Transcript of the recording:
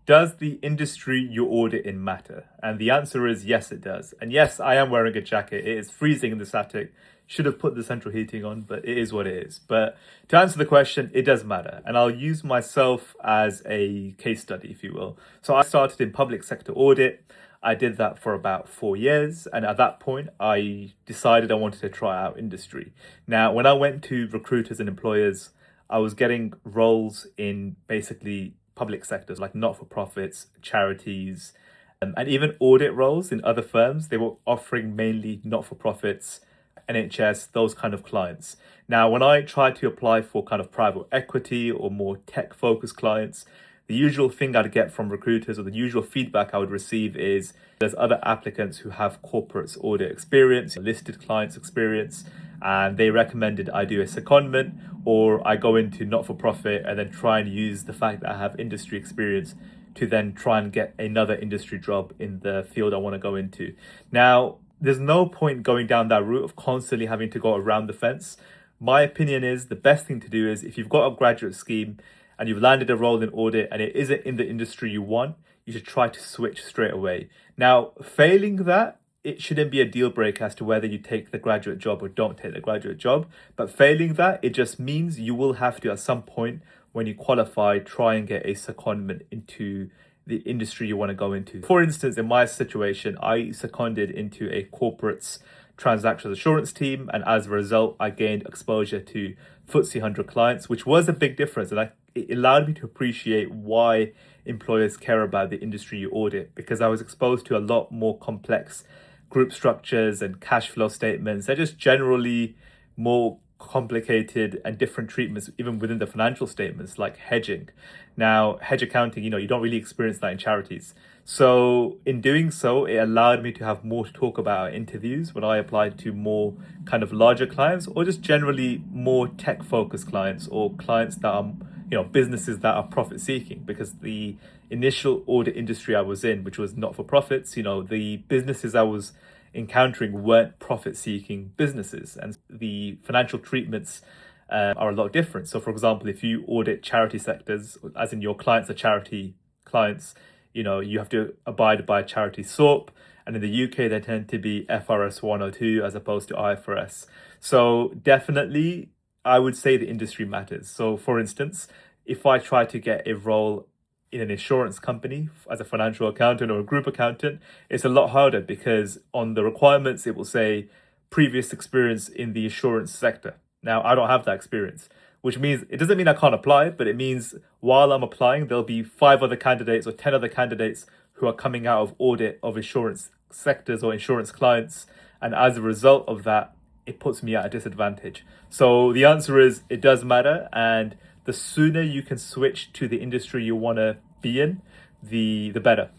Does the industry you audit in matter? And the answer is yes, it does. And yes, I am wearing a jacket. It is freezing in this attic. Should have put the central heating on, but it is what it is. But to answer the question, it does matter. And I'll use myself as a case study, if you will. So I started in public sector audit. I did that for about 4 years. And at that point, I decided I wanted to try out industry. Now, when I went to recruiters and employers, I was getting roles in basically public sectors like not-for-profits, charities, and even audit roles in other firms. They were offering mainly not-for-profits, NHS, those kind of clients. Now, when I tried to apply for kind of private equity or more tech-focused clients, the usual thing I'd get from recruiters or the usual feedback I would receive is there's other applicants who have corporates audit experience, listed clients experience, and they recommended I do a secondment or I go into not-for-profit and then try and use the fact that I have industry experience to then try and get another industry job in the field I want to go into. Now, there's no point going down that route of constantly having to go around the fence. My opinion is the best thing to do is if you've got a graduate scheme and you've landed a role in audit and it isn't in the industry you want, you should try to switch straight away. Now, failing that, it shouldn't be a deal breaker as to whether you take the graduate job or don't take the graduate job. But failing that, it just means you will have to, at some point, when you qualify, try and get a secondment into the industry you want to go into. For instance, in my situation, I seconded into a corporate's transactions assurance team, and as a result, I gained exposure to FTSE 100 clients, which was a big difference. And it allowed me to appreciate why employers care about the industry you audit, because I was exposed to a lot more complex group structures and cash flow statements. They're just generally more complicated and different treatments even within the financial statements, like hedging. Now, hedge accounting, you don't really experience that in charities. So in doing so, it allowed me to have more to talk about at interviews when I applied to more kind of larger clients or just generally more tech focused clients or clients that are, businesses that are profit seeking, because the initial audit industry I was in, which was not for profits, the businesses I was encountering weren't profit seeking businesses, and the financial treatments are a lot different. So for example, if you audit charity sectors, as in your clients are charity clients, you have to abide by charity SORP, and in the UK they tend to be FRS 102 as opposed to IFRS. So definitely I would say the industry matters. So for instance, if I try to get a role in an insurance company as a financial accountant or a group accountant, it's a lot harder because on the requirements it will say previous experience in the insurance sector. Now, I don't have that experience, which means it doesn't mean I can't apply, but it means while I'm applying, there'll be 5 other candidates or 10 other candidates who are coming out of audit of insurance sectors or insurance clients. And as a result of that, it puts me at a disadvantage. So the answer is it does matter. And the sooner you can switch to the industry you want to be in, the better.